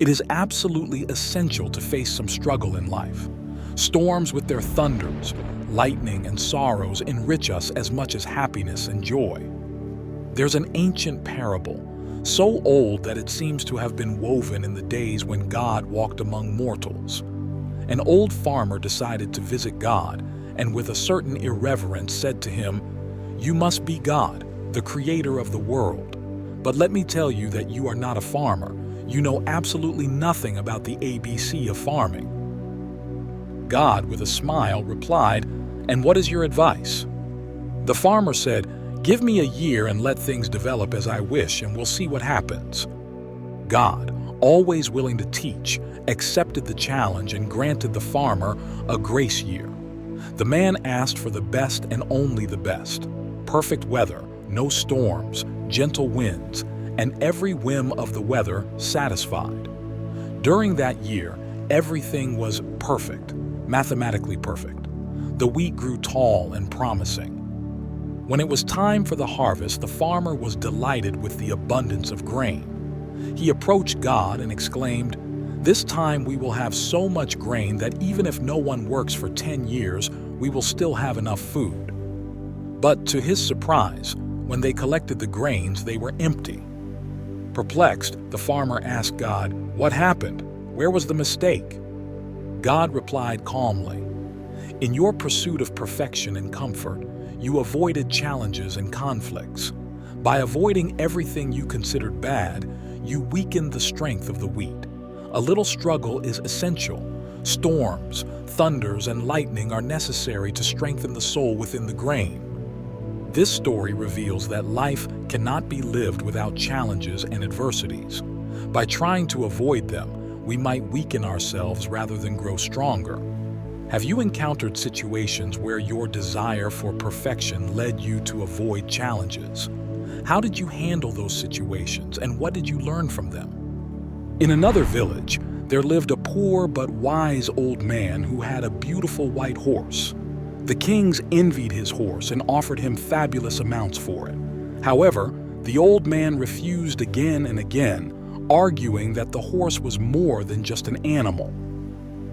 It is absolutely essential to face some struggle in life. Storms with their thunders, lightning, and sorrows enrich us as much as happiness and joy. There's an ancient parable, so old that it seems to have been woven in the days when God walked among mortals. An old farmer decided to visit God, and with a certain irreverence said to him, "You must be God, the creator of the world. But let me tell you that you are not a farmer. You know absolutely nothing about the ABC of farming." God, with a smile, replied, "And what is your advice?" The farmer said, "Give me a year and let things develop as I wish, and we'll see what happens." God, always willing to teach, accepted the challenge and granted the farmer a grace year. The man asked for the best and only the best. Perfect weather, no storms, gentle winds, and every whim of the weather satisfied. During that year, everything was perfect, mathematically perfect. The wheat grew tall and promising. When it was time for the harvest, the farmer was delighted with the abundance of grain. He approached God and exclaimed, "This time we will have so much grain that even if no one works for 10 years, we will still have enough food." But to his surprise, when they collected the grains, they were empty. Perplexed, the farmer asked God, "What happened? Where was the mistake?" God replied calmly, "In your pursuit of perfection and comfort, you avoided challenges and conflicts. By avoiding everything you considered bad, you weakened the strength of the wheat. A little struggle is essential. Storms, thunders, and lightning are necessary to strengthen the soul within the grain." This story reveals that life cannot be lived without challenges and adversities. By trying to avoid them, we might weaken ourselves rather than grow stronger. Have you encountered situations where your desire for perfection led you to avoid challenges? How did you handle those situations, and what did you learn from them? In another village, there lived a poor but wise old man who had a beautiful white horse. The kings envied his horse and offered him fabulous amounts for it. However, the old man refused again and again, arguing that the horse was more than just an animal.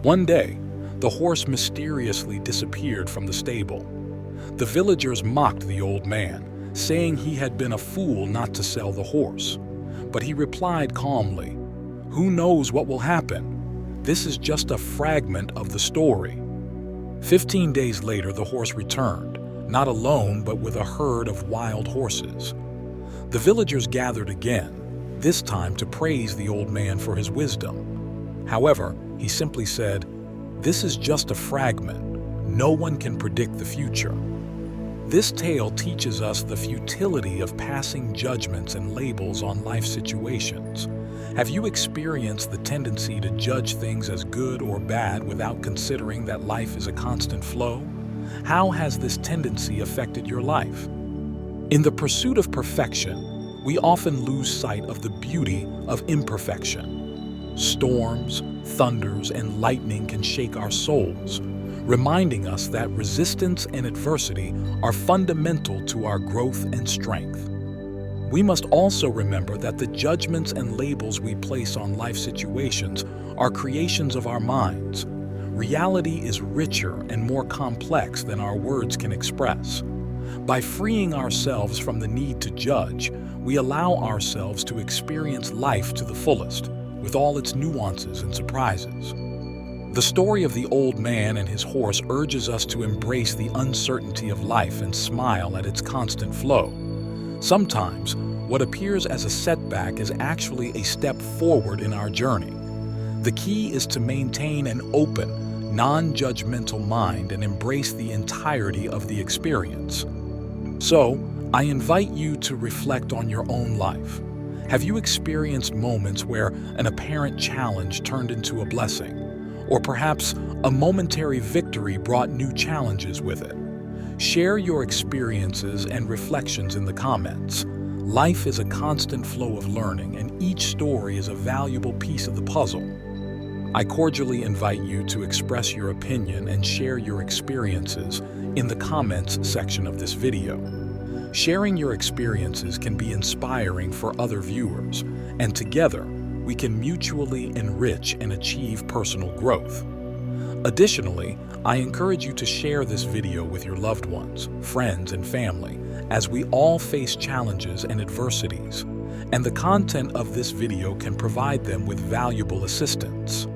One day, the horse mysteriously disappeared from the stable. The villagers mocked the old man, saying he had been a fool not to sell the horse. But he replied calmly, "Who knows what will happen? This is just a fragment of the story." 15 days later, the horse returned, not alone but with a herd of wild horses. The villagers gathered again, this time to praise the old man for his wisdom. However, he simply said, "This is just a fragment. No one can predict the future." This tale teaches us the futility of passing judgments and labels on life situations. Have you experienced the tendency to judge things as good or bad without considering that life is a constant flow? How has this tendency affected your life? In the pursuit of perfection, we often lose sight of the beauty of imperfection. Storms, thunders, and lightning can shake our souls, reminding us that resistance and adversity are fundamental to our growth and strength. We must also remember that the judgments and labels we place on life situations are creations of our minds. Reality is richer and more complex than our words can express. By freeing ourselves from the need to judge, we allow ourselves to experience life to the fullest, with all its nuances and surprises. The story of the old man and his horse urges us to embrace the uncertainty of life and smile at its constant flow. Sometimes, what appears as a setback is actually a step forward in our journey. The key is to maintain an open, non-judgmental mind and embrace the entirety of the experience. So, I invite you to reflect on your own life. Have you experienced moments where an apparent challenge turned into a blessing? Or perhaps a momentary victory brought new challenges with it? Share your experiences and reflections in the comments. Life is a constant flow of learning, and each story is a valuable piece of the puzzle. I cordially invite you to express your opinion and share your experiences in the comments section of this video. Sharing your experiences can be inspiring for other viewers, and together, we can mutually enrich and achieve personal growth. Additionally, I encourage you to share this video with your loved ones, friends, and family, as we all face challenges and adversities, and the content of this video can provide them with valuable assistance.